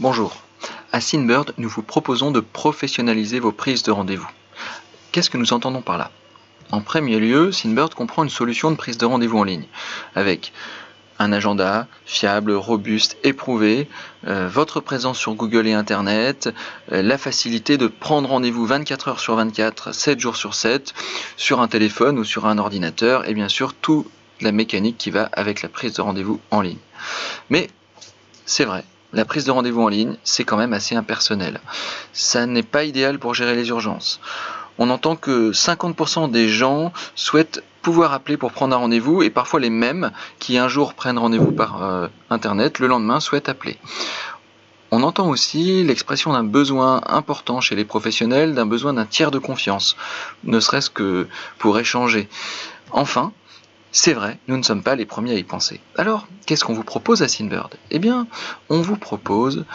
Bonjour, à Synbird, nous vous proposons de professionnaliser vos prises de rendez-vous. Qu'est-ce que nous entendons par là? En premier lieu, Synbird comprend une solution de prise de rendez-vous en ligne, avec un agenda fiable, robuste, éprouvé, votre présence sur Google et Internet, la facilité de prendre rendez-vous 24 heures sur 24, 7 jours sur 7, sur un téléphone ou sur un ordinateur, et bien sûr toute la mécanique qui va avec la prise de rendez-vous en ligne. Mais c'est vrai, la prise de rendez-vous en ligne, c'est quand même assez impersonnel. Ça n'est pas idéal pour gérer les urgences. On entend que 50% des gens souhaitent pouvoir appeler pour prendre un rendez-vous et parfois les mêmes qui un jour prennent rendez-vous par Internet, le lendemain souhaitent appeler. On entend aussi l'expression d'un besoin important chez les professionnels, d'un besoin d'un tiers de confiance, ne serait-ce que pour échanger. Enfin, c'est vrai, nous ne sommes pas les premiers à y penser. Alors, qu'est-ce qu'on vous propose à Synbird? Eh bien, on vous propose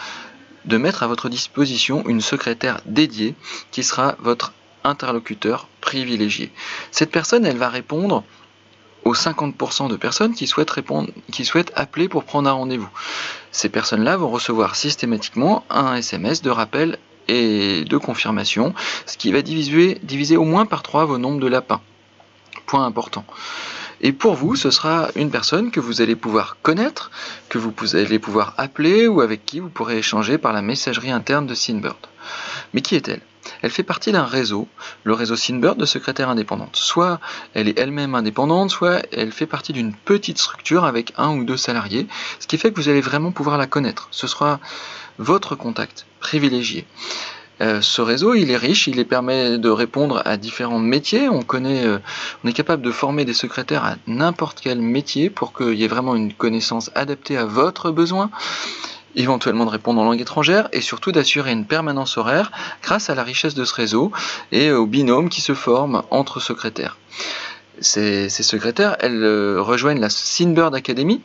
de mettre à votre disposition une secrétaire dédiée qui sera votre interlocuteur privilégié. Cette personne, elle va répondre aux 50% de personnes qui souhaitent appeler pour prendre un rendez-vous. Ces personnes-là vont recevoir systématiquement un SMS de rappel et de confirmation, ce qui va diviser au moins par 3 vos nombres de lapins. Point important. Et pour vous, ce sera une personne que vous allez pouvoir connaître, que vous allez pouvoir appeler ou avec qui vous pourrez échanger par la messagerie interne de Synbird. Mais qui est-elle? Elle fait partie d'un réseau, le réseau Synbird de secrétaires indépendantes. Soit elle est elle-même indépendante, soit elle fait partie d'une petite structure avec 1 ou 2 salariés, ce qui fait que vous allez vraiment pouvoir la connaître. Ce sera votre contact privilégié. Ce réseau, il est riche, il permet de répondre à différents métiers. On est capable de former des secrétaires à n'importe quel métier pour qu'il y ait vraiment une connaissance adaptée à votre besoin, éventuellement de répondre en langue étrangère et surtout d'assurer une permanence horaire grâce à la richesse de ce réseau et au binôme qui se forme entre secrétaires. Ces secrétaires, elles rejoignent la Synbird Academy,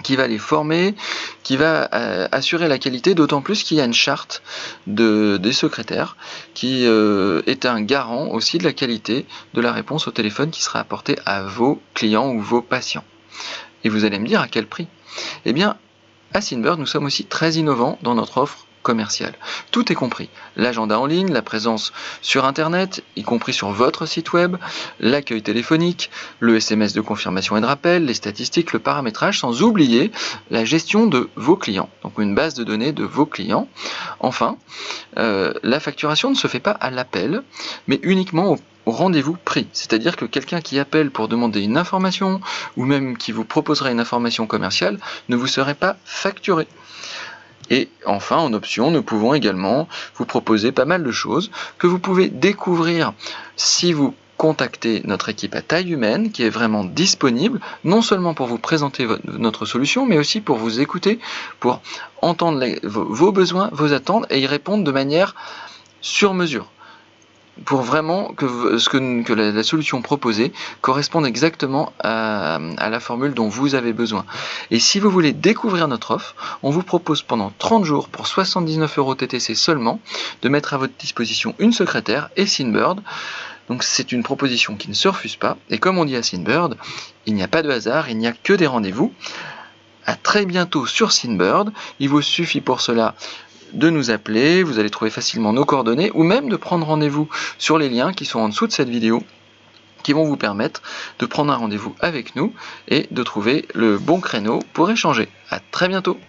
qui va les former, qui va assurer la qualité, d'autant plus qu'il y a une charte des secrétaires qui est un garant aussi de la qualité de la réponse au téléphone qui sera apportée à vos clients ou vos patients. Et vous allez me dire à quel prix? Eh bien, à Synbird, nous sommes aussi très innovants dans notre offre commerciale. Tout est compris. L'agenda en ligne, la présence sur Internet, y compris sur votre site web, l'accueil téléphonique, le SMS de confirmation et de rappel, les statistiques, le paramétrage, sans oublier la gestion de vos clients. Donc une base de données de vos clients. Enfin, la facturation ne se fait pas à l'appel, mais uniquement au rendez-vous pris. C'est-à-dire que quelqu'un qui appelle pour demander une information, ou même qui vous proposera une information commerciale, ne vous serait pas facturé. Et enfin, en option, nous pouvons également vous proposer pas mal de choses que vous pouvez découvrir si vous contactez notre équipe à taille humaine qui est vraiment disponible, non seulement pour vous présenter notre solution, mais aussi pour vous écouter, pour entendre vos besoins, vos attentes et y répondre de manière sur mesure, pour vraiment que la solution proposée corresponde exactement à la formule dont vous avez besoin. Et si vous voulez découvrir notre offre, on vous propose pendant 30 jours pour 79 € TTC seulement de mettre à votre disposition une secrétaire et Synbird. Donc c'est une proposition qui ne se refuse pas. Et comme on dit à Synbird, il n'y a pas de hasard, il n'y a que des rendez-vous. À très bientôt sur Synbird. Il vous suffit pour cela de nous appeler, vous allez trouver facilement nos coordonnées ou même de prendre rendez-vous sur les liens qui sont en dessous de cette vidéo qui vont vous permettre de prendre un rendez-vous avec nous et de trouver le bon créneau pour échanger. À très bientôt.